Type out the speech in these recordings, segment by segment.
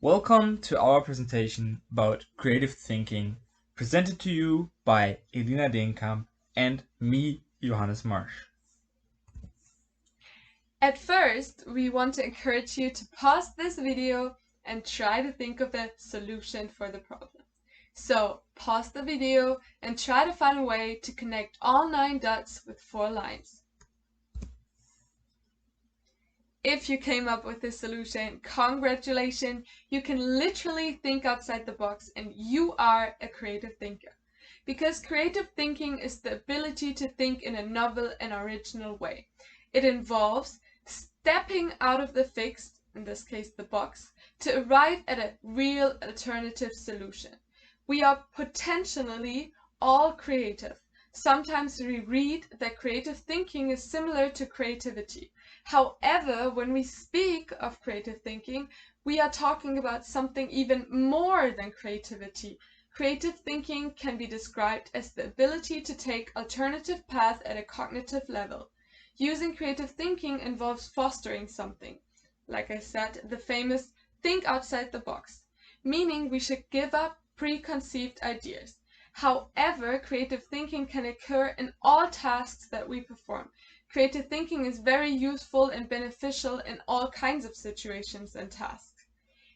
Welcome to our presentation about creative thinking, presented to you by Elina Denkamp and me, Johannes Marsch. At first, we want to encourage you to pause this video and try to think of a solution for the problem. So, pause the video and try to find a way to connect all 9 dots with 4 lines. If you came up with this solution, congratulations! You can literally think outside the box and you are a creative thinker. Because creative thinking is the ability to think in a novel and original way. It involves stepping out of the fixed, in this case the box, to arrive at a real alternative solution. We are potentially all creative. Sometimes we read that creative thinking is similar to creativity. However, when we speak of creative thinking, we are talking about something even more than creativity. Creative thinking can be described as the ability to take alternative paths at a cognitive level. Using creative thinking involves fostering something. Like I said, the famous think outside the box, meaning we should give up preconceived ideas. However, creative thinking can occur in all tasks that we perform. Creative thinking is very useful and beneficial in all kinds of situations and tasks.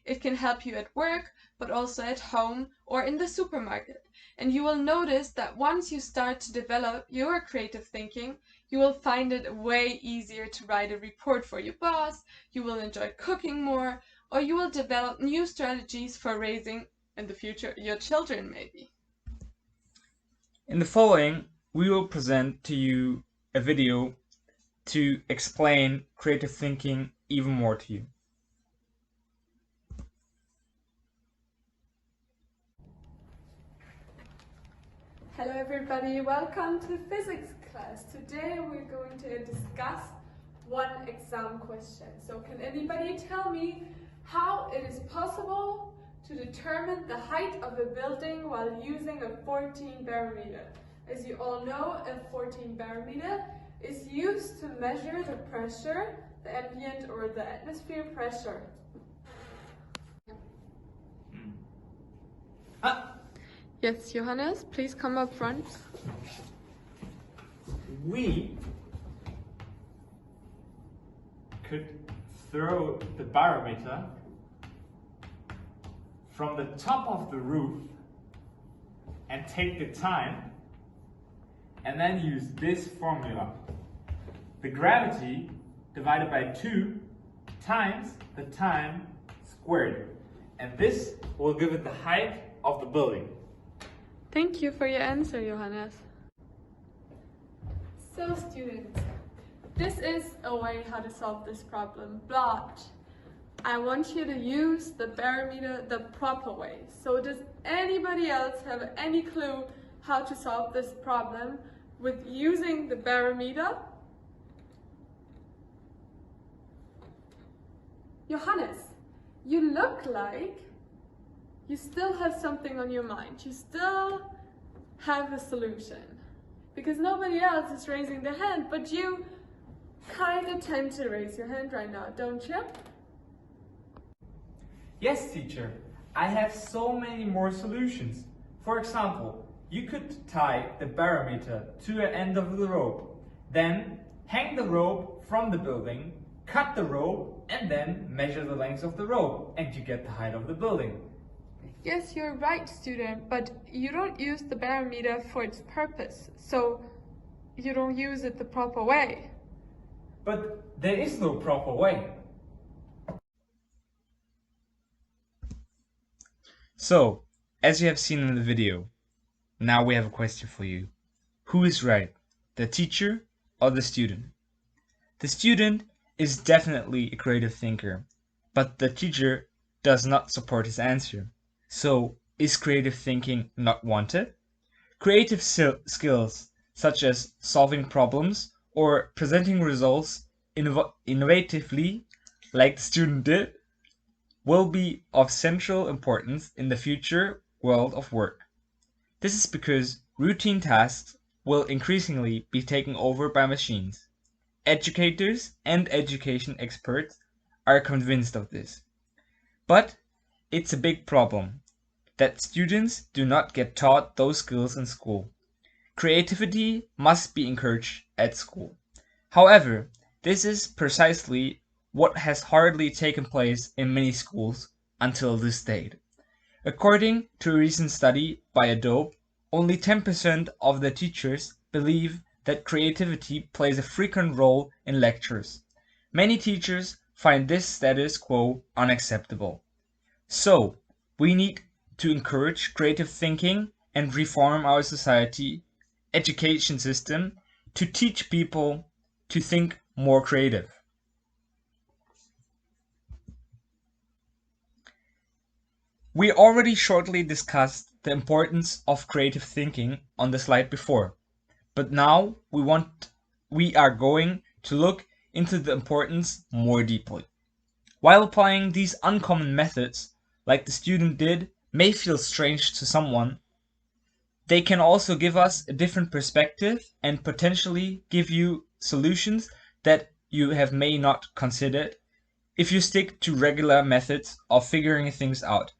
It can help you at work, but also at home or in the supermarket. And you will notice that once you start to develop your creative thinking, you will find it way easier to write a report for your boss, you will enjoy cooking more, or you will develop new strategies for raising, in the future, your children maybe. In the following, we will present to you a video to explain creative thinking even more to you. Hello everybody, welcome to physics class. Today we're going to discuss one exam question. So can anybody tell me how it is possible to determine the height of a building while using a 14 barometer? As you all know, a 14 barometer is used to measure the pressure, the ambient or the atmosphere pressure. Yes, Johannes, please come up front. We could throw the barometer from the top of the roof and take the time and then use this formula. The gravity divided by 2 times the time squared. And this will give it the height of the building. Thank you for your answer, Johannes. So students, this is a way how to solve this problem, but I want you to use the barometer the proper way. So does anybody else have any clue how to solve this problem with using the barometer? Johannes, you look like you still have something on your mind. You still have a solution. Because nobody else is raising their hand, but you kind of tend to raise your hand right now, don't you? Yes, teacher. I have so many more solutions. For example, you could tie the barometer to an end of the rope, then hang the rope from the building, cut the rope, and then measure the length of the rope, and you get the height of the building. Yes, you're right, student, but you don't use the barometer for its purpose, so you don't use it the proper way. But there is no proper way. So, as you have seen in the video, now we have a question for you. Who is right, the teacher or the student? The student is definitely a creative thinker, but the teacher does not support his answer. So, is creative thinking not wanted? Creative skills, such as solving problems or presenting results innovatively, like the student did, will be of central importance in the future world of work. This is because routine tasks will increasingly be taken over by machines. Educators and education experts are convinced of this. But it's a big problem that students do not get taught those skills in school. Creativity must be encouraged at school. However, this is precisely what has hardly taken place in many schools until this date. According to a recent study by Adobe, only 10% of the teachers believe that creativity plays a frequent role in lectures. Many teachers find this status quo unacceptable. So, we need to encourage creative thinking and reform our society education system to teach people to think more creative. We already shortly discussed the importance of creative thinking on the slide before, but now we are going to look into the importance more deeply. While applying these uncommon methods, like the student did, may feel strange to someone, they can also give us a different perspective and potentially give you solutions that you have may not considered if you stick to regular methods of figuring things out.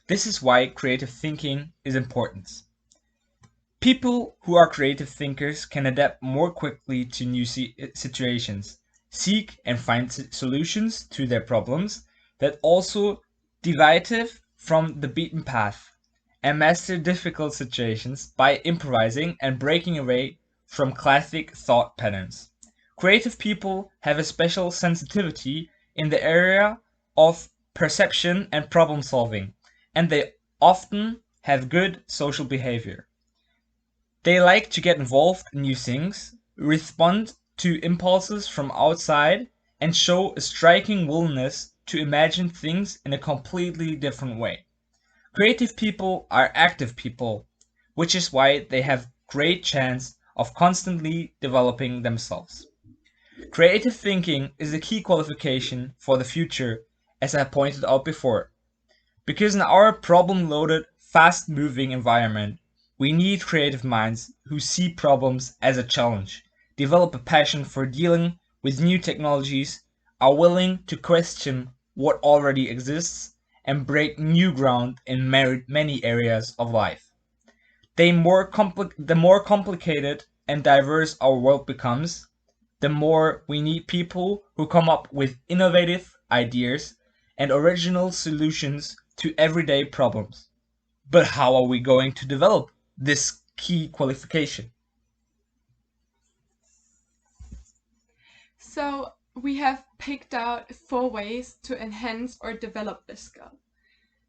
This is why creative thinking is important. People who are creative thinkers can adapt more quickly to new situations, seek and find solutions to their problems that also deviate from the beaten path, and master difficult situations by improvising and breaking away from classic thought patterns. Creative people have a special sensitivity in the area of perception and problem solving, and they often have good social behavior. They like to get involved in new things, respond to impulses from outside, and show a striking willingness to imagine things in a completely different way. Creative people are active people, which is why they have great chance of constantly developing themselves. Creative thinking is a key qualification for the future, as I pointed out before. Because in our problem-loaded, fast-moving environment, we need creative minds who see problems as a challenge, develop a passion for dealing with new technologies, are willing to question what already exists, and break new ground in many areas of life. The more complicated and diverse our world becomes, the more we need people who come up with innovative ideas and original solutions to everyday problems. But how are we going to develop this key qualification? So we have picked out 4 ways to enhance or develop this skill.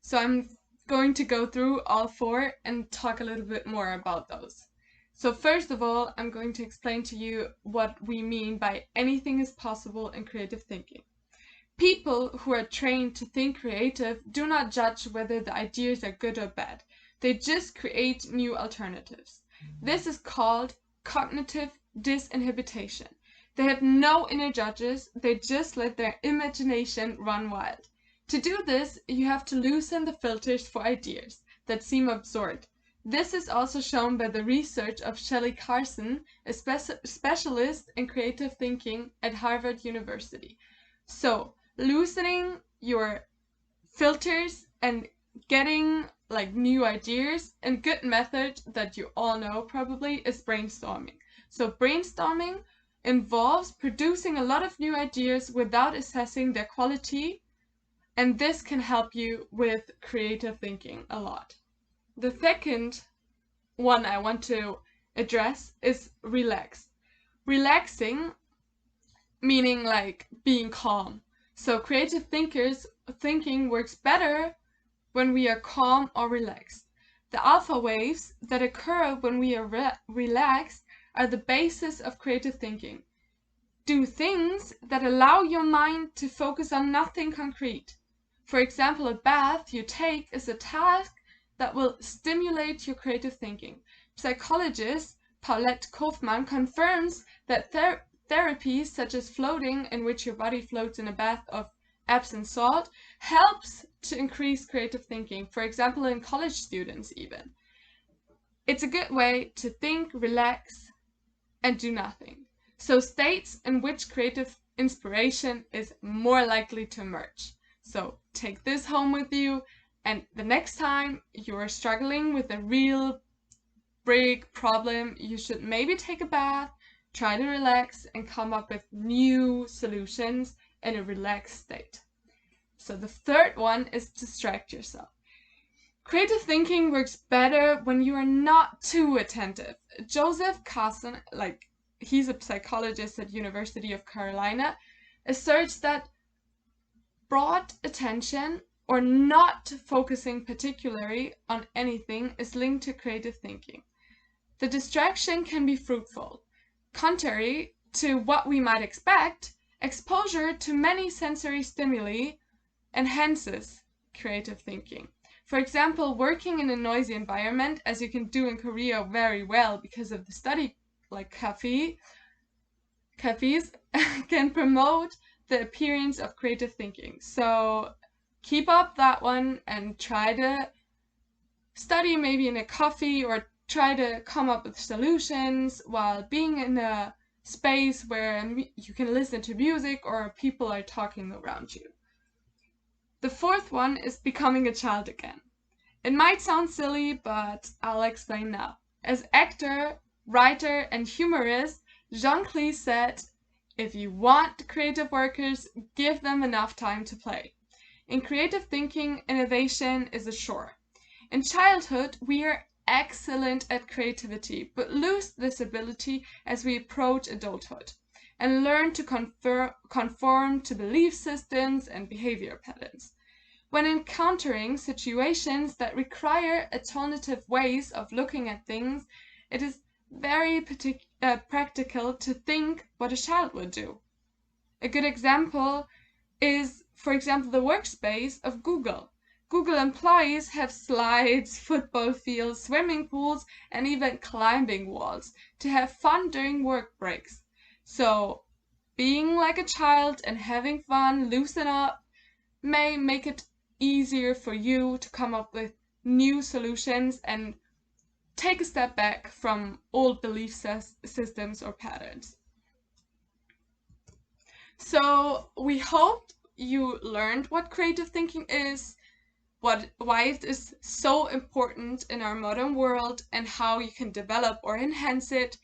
So I'm going to go through all 4 and talk a little bit more about those. So first of all, I'm going to explain to you what we mean by anything is possible in creative thinking. People who are trained to think creative do not judge whether the ideas are good or bad. They just create new alternatives. This is called cognitive disinhibition. They have no inner judges, they just let their imagination run wild. To do this, you have to loosen the filters for ideas that seem absurd. This is also shown by the research of Shelley Carson, a specialist in creative thinking at Harvard University. So, loosening your filters and getting like new ideas, and good method that you all know probably is brainstorming. So brainstorming involves producing a lot of new ideas without assessing their quality, and this can help you with creative thinking a lot. The second one I want to address is relax. Relaxing meaning like being calm. So creative thinking works better when we are calm or relaxed. The alpha waves that occur when we are relaxed are the basis of creative thinking. Do things that allow your mind to focus on nothing concrete. For example, a bath you take is a task that will stimulate your creative thinking. Psychologist Paulette Kaufman confirms that therapies such as floating, in which your body floats in a bath of Epsom salt, helps to increase creative thinking, for example in college students even. It's a good way to think, relax, and do nothing. So states in which creative inspiration is more likely to emerge. So take this home with you, and the next time you're struggling with a real big problem, you should maybe take a bath, try to relax, and come up with new solutions in a relaxed state. So the third one is distract yourself. Creative thinking works better when you are not too attentive. Joseph Carson, he's a psychologist at University of Carolina, asserts that broad attention or not focusing particularly on anything is linked to creative thinking. The distraction can be fruitful. Contrary to what we might expect, exposure to many sensory stimuli enhances creative thinking. For example, working in a noisy environment, as you can do in Korea very well because of the study cafes, can promote the appearance of creative thinking. So keep up that one and try to study maybe in a coffee or try to come up with solutions while being in a space where you can listen to music or people are talking around you. The fourth one is becoming a child again. It might sound silly, but I'll explain now. As actor, writer, and humorist, Jean Cleese said, "If you want creative workers, give them enough time to play." In creative thinking, innovation is a chore. In childhood, we are excellent at creativity, but lose this ability as we approach adulthood and learn to conform to belief systems and behavior patterns. When encountering situations that require alternative ways of looking at things, it is very practical to think what a child would do. A good example is, for example, the workspace of Google. Google employees have slides, football fields, swimming pools, and even climbing walls to have fun during work breaks. So, being like a child and having fun, loosen up, may make it easier for you to come up with new solutions and take a step back from old belief systems or patterns. So we hope you learned what creative thinking is, why it is so important in our modern world, and how you can develop or enhance it.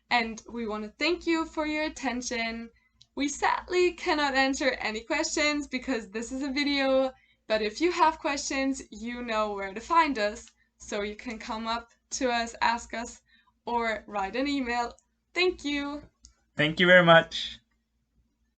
And we want to thank you for your attention. We sadly cannot answer any questions because this is a video, but if you have questions, you know where to find us. So you can come up to us, ask us, or write an email. Thank you. Thank you very much.